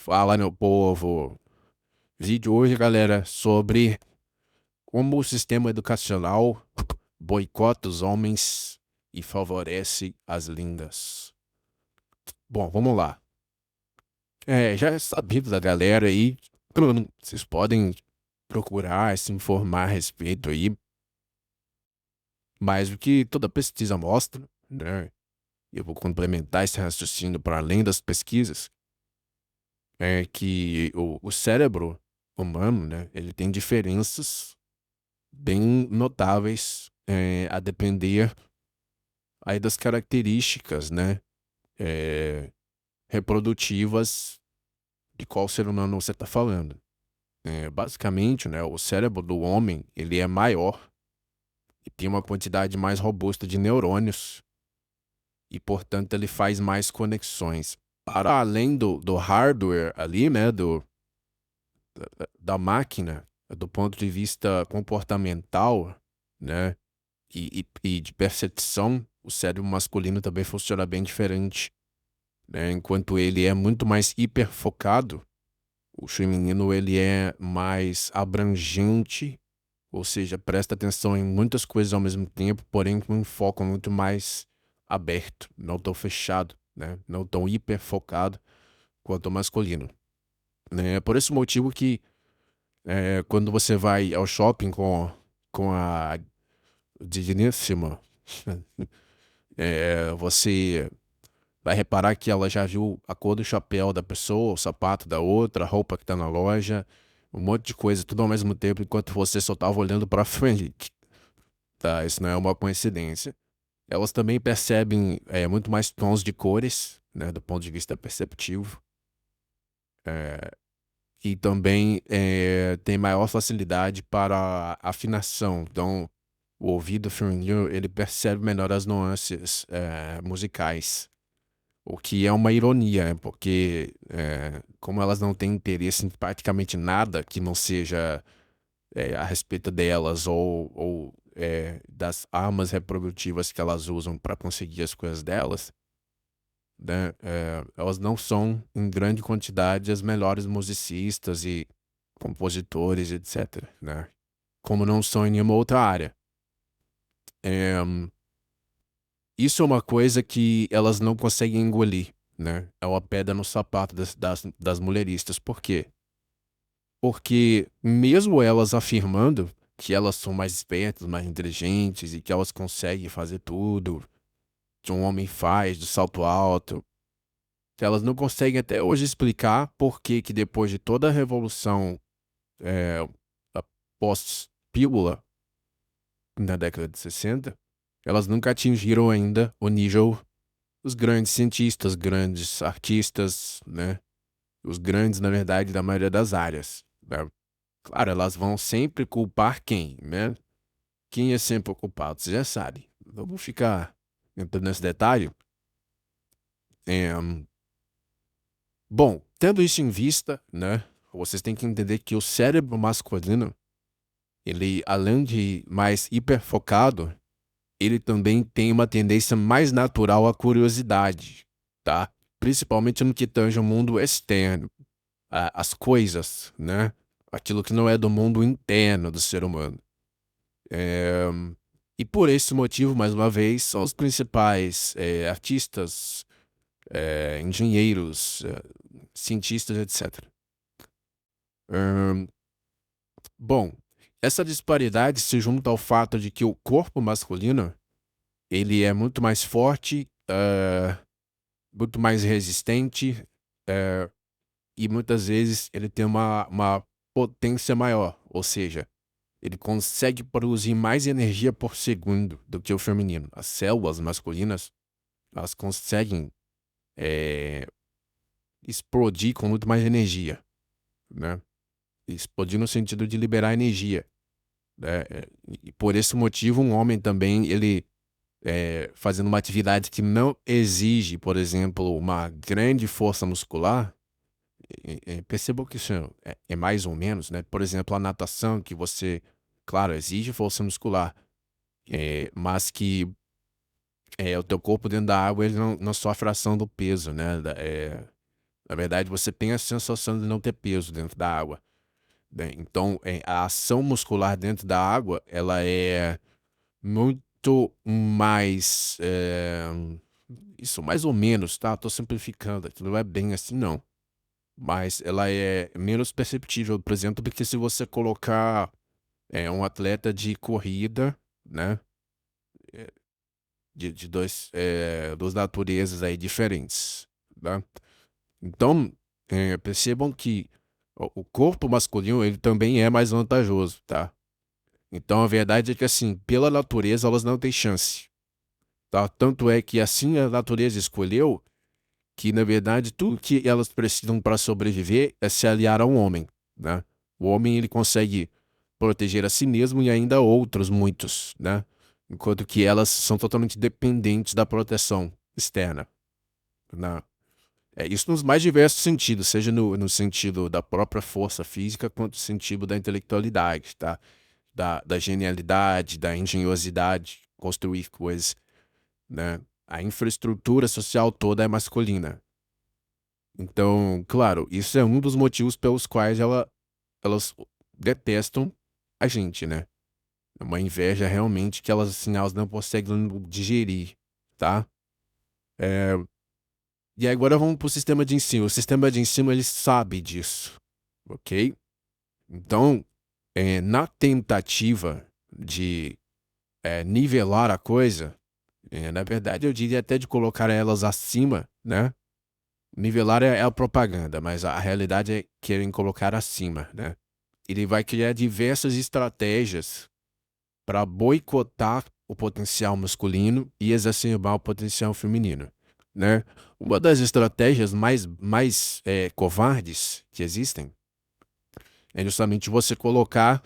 Fala, meu povo. Vídeo hoje, galera, sobre como o sistema educacional boicota os homens e favorece as lindas. Bom, vamos lá. Já é sabido da galera aí, vocês podem procurar se informar a respeito aí, mas o que toda pesquisa mostra, né? Eu vou complementar esse raciocínio para além das pesquisas, é que o cérebro humano, né, ele tem diferenças bem notáveis, a depender aí das características, né, eh, reprodutivas de qual ser humano você está falando. Basicamente, né, o cérebro do homem, ele é maior e tem uma quantidade mais robusta de neurônios e, portanto, ele faz mais conexões. Para além do hardware ali, né, da máquina, do ponto de vista comportamental, né, e de percepção, o cérebro masculino também funciona bem diferente, né? Enquanto ele é muito mais hiperfocado, o feminino ele é mais abrangente, ou seja, presta atenção em muitas coisas ao mesmo tempo, porém com um foco muito mais aberto, não tão fechado, né? Não tão hiperfocado quanto o masculino. É por esse motivo que quando você vai ao shopping com a digníssima, você vai reparar que ela já viu a cor do chapéu da pessoa, o sapato da outra, a roupa que tá na loja, um monte de coisa, tudo ao mesmo tempo, enquanto você só tava olhando pra frente. Tá? Isso não é uma coincidência. Elas também percebem muito mais tons de cores, né, do ponto de vista perceptivo. E também tem maior facilidade para afinação. Então, o ouvido feminino, ele percebe melhor as nuances musicais. O que é uma ironia, né? Porque como elas não têm interesse em praticamente nada que não seja a respeito delas ou das armas reprodutivas que elas usam para conseguir as coisas delas, né? Elas não são, em grande quantidade, as melhores musicistas e compositores, etc., né? Como não são em nenhuma outra área. É, Isso é uma coisa que elas não conseguem engolir, né? É uma pedra no sapato das mulheristas. Por quê? Porque mesmo elas afirmando que elas são mais espertas, mais inteligentes e que elas conseguem fazer tudo que um homem faz, do salto alto, elas não conseguem até hoje explicar por que que depois de toda a revolução é, pós-pílula na década de 60, elas nunca atingiram ainda o nível os grandes cientistas, grandes artistas, né? Os grandes, na verdade, da maioria das áreas, né? Claro, elas vão sempre culpar quem, né? Quem é sempre o culpado, você já sabe. Não vou ficar entrando nesse detalhe. É, Bom, tendo isso em vista, né? Vocês têm que entender que o cérebro masculino, ele, além de mais hiperfocado, ele também tem uma tendência mais natural à curiosidade, tá? Principalmente no que tange o mundo externo, as coisas, né? Aquilo que não é do mundo interno do ser humano. É, E por esse motivo, mais uma vez, são os principais artistas, engenheiros, cientistas, etc. Ahn, Bom, essa disparidade se junta ao fato de que o corpo masculino ele é muito mais forte, muito mais resistente, eh, e muitas vezes ele tem uma potência maior, ou seja, ele consegue produzir mais energia por segundo do que o feminino. As células masculinas, elas conseguem eh, explodir com muito mais energia, né? Explodir no sentido de liberar energia, né? E por esse motivo, um homem também, ele fazendo uma atividade que não exige, por exemplo, uma grande força muscular, percebam que isso é mais ou menos, né? Por exemplo, a natação, que você, claro, exige força muscular, mas que o teu corpo dentro da água ele não sofre a ação do peso, né? Na verdade, você tem a sensação de não ter peso dentro da água, né? Então, a ação muscular dentro da água, ela é muito mais, isso mais ou menos, tá? Tô simplificando, não é bem assim não, mas ela é menos perceptível, por exemplo, do que se você colocar, um atleta de corrida, né, de 2 naturezas aí diferentes, tá? Então, percebam que o corpo masculino, ele também é mais vantajoso, tá? Então a verdade é que, assim, pela natureza elas não têm chance, tá? Tanto é que assim a natureza escolheu que, na verdade, tudo que elas precisam para sobreviver é se aliar a um homem, né? O homem, ele consegue proteger a si mesmo e ainda outros muitos, né? Enquanto que elas são totalmente dependentes da proteção externa, né? Isso nos mais diversos sentidos, seja no sentido da própria força física, quanto no sentido da intelectualidade, tá? Da genialidade, da engenhosidade, construir coisas, né? A infraestrutura social toda é masculina. Então, claro, isso é um dos motivos pelos quais elas detestam a gente, né? É uma inveja realmente que elas, assim, elas não conseguem digerir, tá? É, e agora vamos para o sistema de ensino. O sistema de ensino, ele sabe disso, ok? Então, na tentativa de nivelar a coisa, na verdade eu diria até de colocar elas acima, né? Nivelar é a propaganda, mas a realidade é querem colocar acima, né? Ele vai criar diversas estratégias para boicotar o potencial masculino e exacerbar o potencial feminino, né? Uma das estratégias mais covardes que existem é justamente você colocar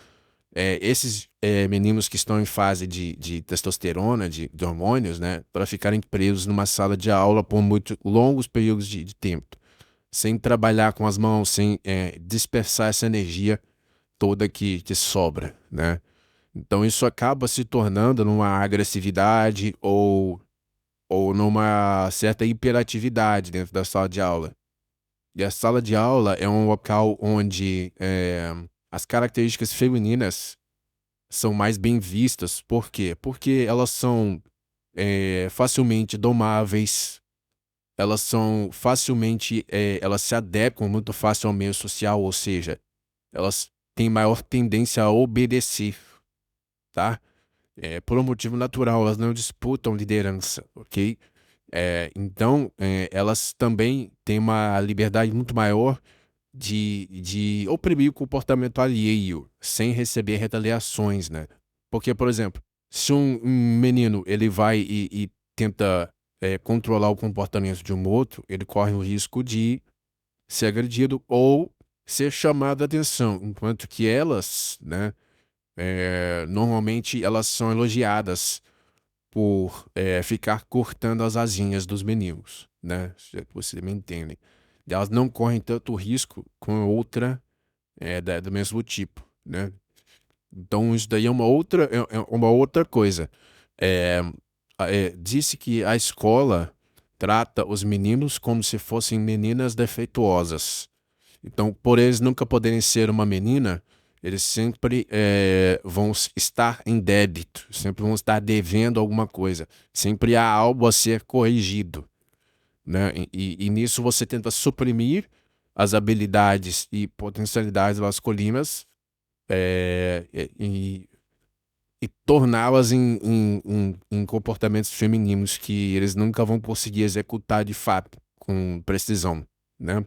esses meninos que estão em fase de testosterona, de hormônios, né, para ficarem presos numa sala de aula por muito longos períodos de tempo, sem trabalhar com as mãos, sem dispersar essa energia toda que sobra, né? Então isso acaba se tornando numa agressividade ou numa certa hiperatividade dentro da sala de aula. E a sala de aula é um local onde as características femininas são mais bem vistas. Por quê? Porque elas são facilmente domáveis, elas são facilmente, elas se adequam muito fácil ao meio social, ou seja, elas têm maior tendência a obedecer, tá? Por um motivo natural, elas não disputam liderança, ok? Então, elas também têm uma liberdade muito maior de oprimir o comportamento alheio, sem receber retaliações, né? Porque, por exemplo, se um menino ele vai e tenta controlar o comportamento de um outro, ele corre o risco de ser agredido ou ser chamado a atenção, enquanto que elas, né, normalmente elas são elogiadas por ficar cortando as asinhas dos meninos, né? Se vocês me entendem. E elas não correm tanto risco com outra do mesmo tipo, né? Então isso daí é uma outra coisa. É, disse que a escola trata os meninos como se fossem meninas defeituosas. Então, por eles nunca poderem ser uma menina, eles sempre vão estar em débito, sempre vão estar devendo alguma coisa. Sempre há algo a ser corrigido, né? E nisso você tenta suprimir as habilidades e potencialidades masculinas é, e, e torná-las em comportamentos femininos que eles nunca vão conseguir executar de fato, com precisão, né?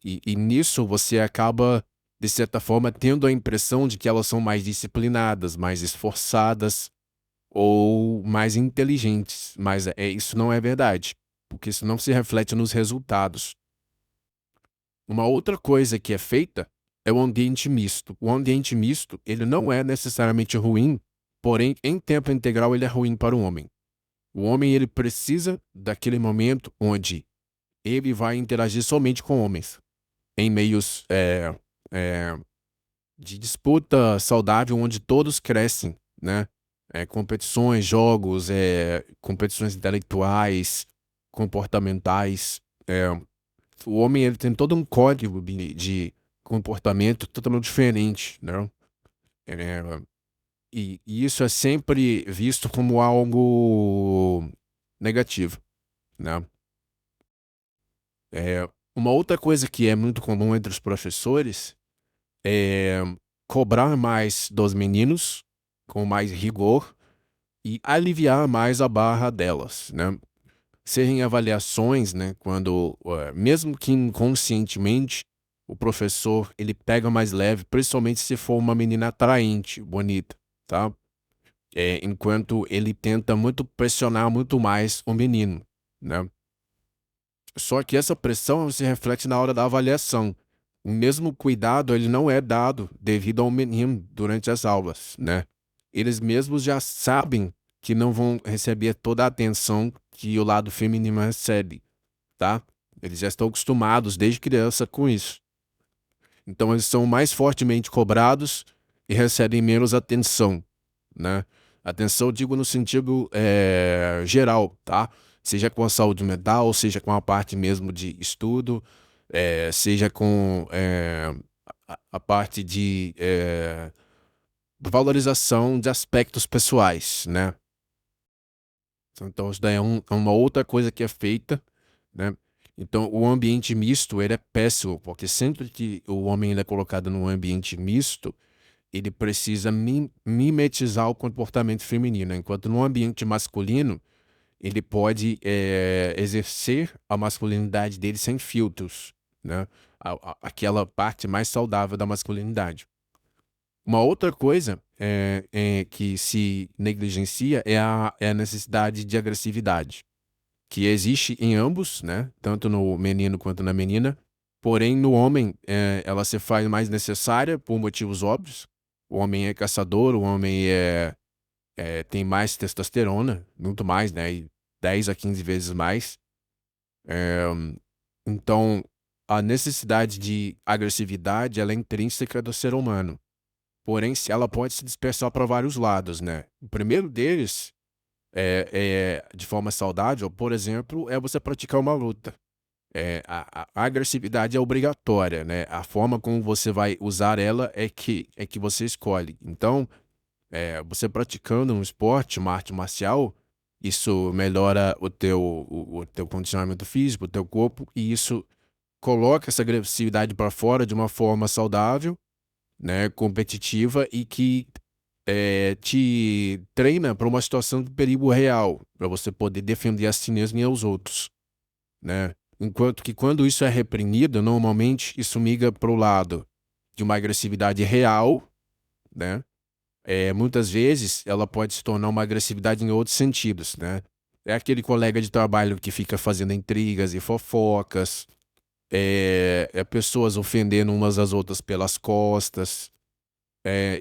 E nisso você acaba, de certa forma, tendo a impressão de que elas são mais disciplinadas, mais esforçadas ou mais inteligentes. Mas isso não é verdade, porque isso não se reflete nos resultados. Uma outra coisa que é feita é o ambiente misto. O ambiente misto, ele não é necessariamente ruim, porém, em tempo integral, ele é ruim para o homem. O homem, ele precisa daquele momento onde ele vai interagir somente com homens, em meios de disputa saudável, onde todos crescem, né? Competições, jogos, competições intelectuais, comportamentais, o homem ele tem todo um código de comportamento totalmente diferente, né? É, e isso é sempre visto como algo negativo, né? Uma outra coisa que é muito comum entre os professores é cobrar mais dos meninos, com mais rigor, e aliviar mais a barra delas, né? Serem avaliações, né, quando, mesmo que inconscientemente, o professor ele pega mais leve, principalmente se for uma menina atraente, bonita, tá? Enquanto ele tenta muito pressionar muito mais o menino, né? Só que essa pressão se reflete na hora da avaliação. O mesmo cuidado ele não é dado devido ao menino durante as aulas, né? Eles mesmos já sabem que não vão receber toda a atenção que o lado feminino recebe, tá? Eles já estão acostumados desde criança com isso. Então eles são mais fortemente cobrados e recebem menos atenção, né? Atenção, digo no sentido geral, tá? Seja com a saúde mental, seja com a parte mesmo de estudo, seja com a parte de valorização de aspectos pessoais, né? Então isso daí é uma outra coisa que é feita, né? Então o ambiente misto ele é péssimo, porque sempre que o homem ele é colocado num ambiente misto, ele precisa mimetizar o comportamento feminino, enquanto no ambiente masculino, ele pode exercer a masculinidade dele sem filtros, né? Aquela parte mais saudável da masculinidade. Uma outra coisa que se negligencia é a necessidade de agressividade, que existe em ambos, né? Tanto no menino quanto na menina. Porém, no homem, ela se faz mais necessária por motivos óbvios. O homem é caçador, o homem tem mais testosterona, muito mais, né? E 10 a 15 vezes mais. É, então, a necessidade de agressividade, ela é intrínseca do ser humano. Porém, ela pode se dispersar para vários lados, né? O primeiro deles, de forma saudável, por exemplo, é você praticar uma luta. A agressividade é obrigatória, né? A forma como você vai usar ela é que você escolhe. Então, você praticando um esporte, uma arte marcial, isso melhora o teu condicionamento físico, o teu corpo, e isso coloca essa agressividade para fora de uma forma saudável, né, competitiva e que te treina para uma situação de perigo real, para você poder defender a si mesmo e aos outros, né? Enquanto que quando isso é reprimido, normalmente isso migra para o lado de uma agressividade real, né? Muitas vezes ela pode se tornar uma agressividade em outros sentidos, né? É aquele colega de trabalho que fica fazendo intrigas e fofocas, pessoas ofendendo umas às outras pelas costas,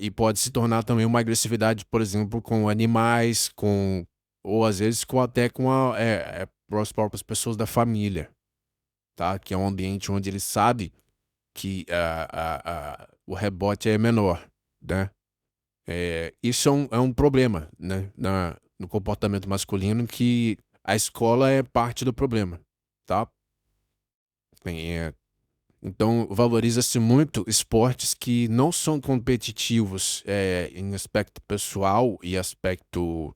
e pode se tornar também uma agressividade, por exemplo, com animais, ou às vezes até com as próprias pessoas da família, tá? Que é um ambiente onde ele sabe que o rebote é menor, né? Isso é um problema, né, no comportamento masculino, que a escola é parte do problema, tá? É, então, valoriza-se muito esportes que não são competitivos em aspecto pessoal e aspecto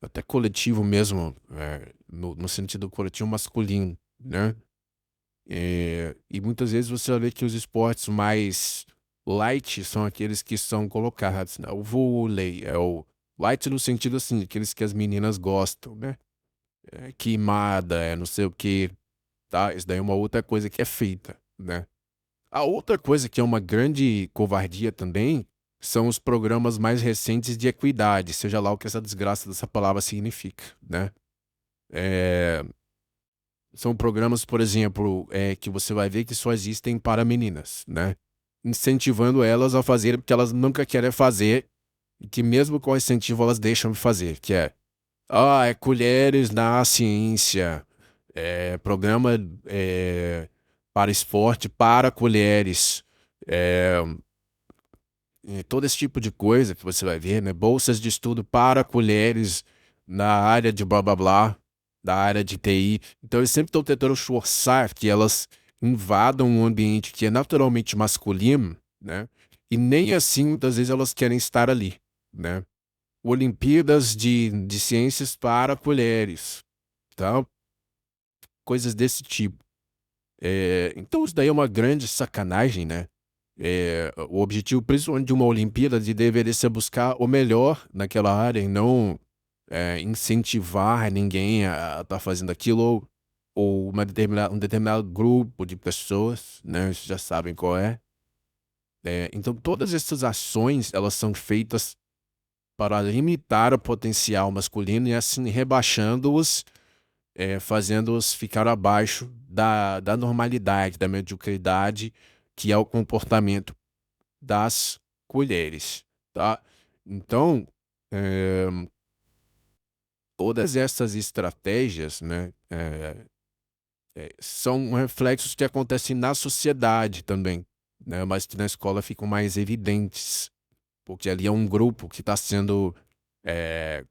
até coletivo mesmo, no sentido coletivo masculino, né? E muitas vezes você vai ver que os esportes mais light são aqueles que são colocados, né? O vôlei é o light no sentido assim, aqueles que as meninas gostam, né? Queimada, não sei o que, tá? Isso daí é uma outra coisa que é feita, né? A outra coisa que é uma grande covardia também são os programas mais recentes de equidade, seja lá o que essa desgraça dessa palavra significa, né? É, São programas, por exemplo, que você vai ver que só existem para meninas, né? Incentivando elas a fazer o que elas nunca querem fazer e que mesmo com incentivo elas deixam de fazer, que é colheres na ciência, programa para esporte para colheres, é, todo esse tipo de coisa que você vai ver, né? Bolsas de estudo para colheres na área de blá blá blá, da área de TI. Então eles sempre estão tentando forçar que elas invadam um ambiente que é naturalmente masculino, né? E nem assim, muitas vezes, elas querem estar ali, né? Olimpíadas de ciências para mulheres, tá? Coisas desse tipo. Então isso daí é uma grande sacanagem, né? O objetivo principalmente de uma Olimpíada deveria ser buscar o melhor naquela área e não incentivar ninguém a estar fazendo aquilo ou um determinado grupo de pessoas, né? Vocês já sabem qual é. Então todas essas ações, elas são feitas para limitar o potencial masculino e assim rebaixando-os, fazendo-os ficar abaixo da normalidade, da mediocridade, que é o comportamento das colheres, tá? Então, eh, todas essas estratégias, né, são reflexos que acontecem na sociedade também, né, mas que na escola ficam mais evidentes, porque ali é um grupo que está sendo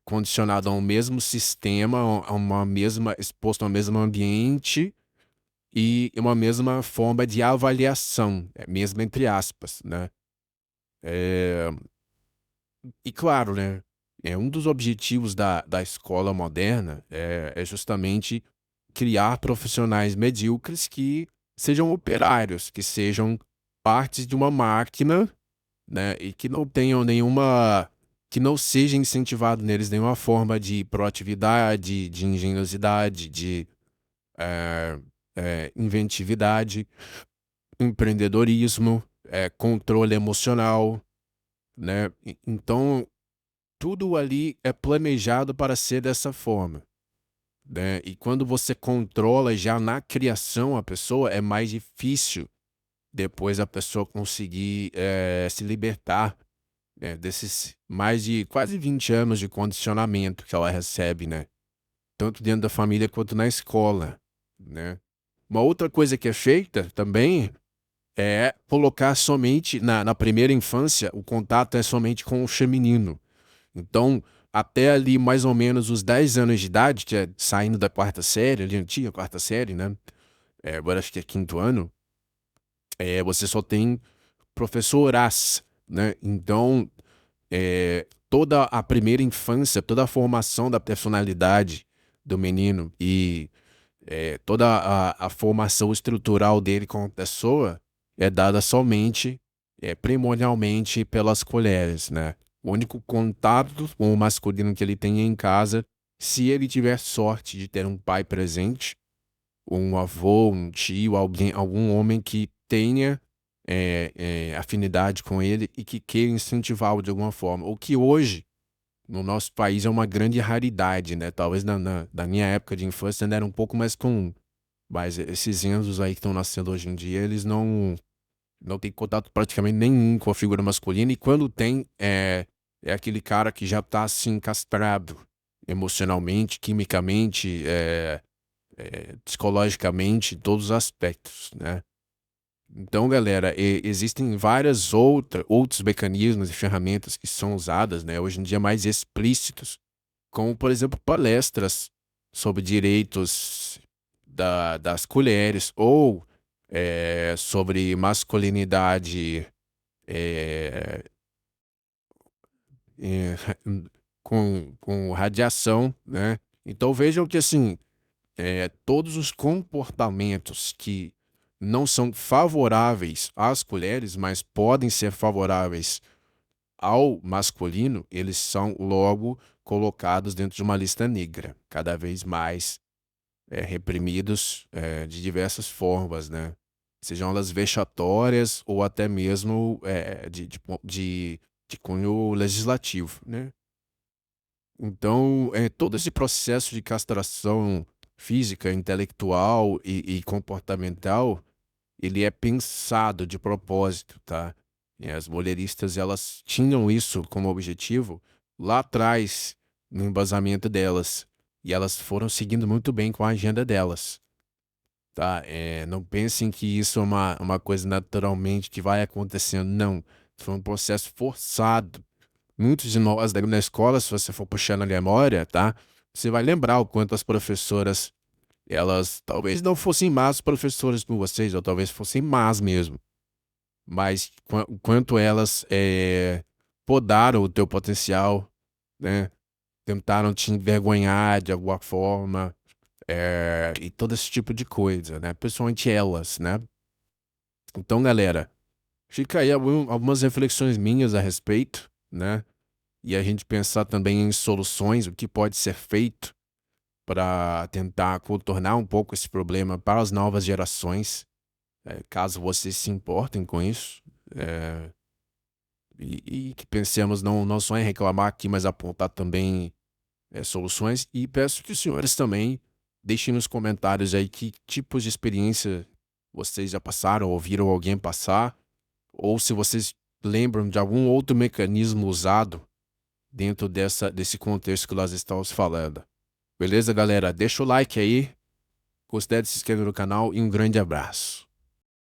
condicionado a um mesmo sistema, a uma mesma, exposto ao mesmo ambiente e uma mesma forma de avaliação, mesmo entre aspas, né? Eh, E claro, né, um dos objetivos da escola moderna é justamente criar profissionais medíocres que sejam operários, que sejam partes de uma máquina, né, e que não tenham nenhuma que não seja incentivado neles nenhuma forma de proatividade, de engenhosidade, de eh, inventividade, empreendedorismo, controle emocional, né? Então tudo ali é planejado para ser dessa forma, né? E quando você controla já na criação a pessoa, é mais difícil depois a pessoa conseguir se libertar, né, desses mais de quase 20 anos de condicionamento que ela recebe, né? Tanto dentro da família quanto na escola, né? Uma outra coisa que é feita também é colocar somente na primeira infância, o contato é somente com o feminino. Então, até ali mais ou menos os 10 anos de idade, que é saindo da quarta série, ali antiga quarta série, né? Agora acho que é quinto ano, você só tem professoras, né? Então, toda a primeira infância, toda a formação da personalidade do menino e toda a formação estrutural dele como pessoa é dada somente, primordialmente pelas colheres, né? O único contato com o masculino que ele tem é em casa, se ele tiver sorte de ter um pai presente, ou um avô, um tio, alguém, algum homem que tenha afinidade com ele e que queira incentivá-lo de alguma forma. O que hoje, no nosso país, é uma grande raridade, né? Talvez na minha época de infância ainda era um pouco mais comum. Mas esses Enzos aí que estão nascendo hoje em dia, eles não têm contato praticamente nenhum com a figura masculina. E quando tem, é aquele cara que já tá assim, castrado emocionalmente, quimicamente, psicologicamente, em todos os aspectos, né? Então, galera, existem várias outros mecanismos e ferramentas que são usadas, né, hoje em dia mais explícitos, como, por exemplo, palestras sobre direitos das colheres ou sobre masculinidade eh, eh, com radiação, né? Então vejam que assim, todos os comportamentos que não são favoráveis às colheres, mas podem ser favoráveis ao masculino, eles são logo colocados dentro de uma lista negra, cada vez mais reprimidos de diversas formas, né? Sejam elas vexatórias ou até mesmo de cunho legislativo, né? Então, todo esse processo de castração física, intelectual e comportamental, ele é pensado de propósito, tá? E as mulheristas, elas tinham isso como objetivo lá atrás, no embasamento delas. E elas foram seguindo muito bem com a agenda delas, tá? Não pensem que isso é uma coisa naturalmente que vai acontecendo, não. Foi um processo forçado. Muitos de nós na escola, se você for puxando a memória, tá? Você vai lembrar o quanto as professoras elas talvez não fossem más professoras com vocês, ou talvez fossem más mesmo. Mas quanto elas podaram o teu potencial, né? Tentaram te envergonhar de alguma forma, e todo esse tipo de coisa, né? Principalmente elas, né? Então, galera, fica aí algumas reflexões minhas a respeito, né? E a gente pensar também em soluções, o que pode ser feito para tentar contornar um pouco esse problema para as novas gerações, caso vocês se importem com isso. E que pensemos não só em reclamar aqui, mas apontar também soluções. E peço que os senhores também deixem nos comentários aí que tipos de experiência vocês já passaram, ouviram alguém passar, ou se vocês lembram de algum outro mecanismo usado dentro desse contexto que nós estamos falando. Beleza, galera? Deixa o like aí, considere se inscrever no canal e um grande abraço.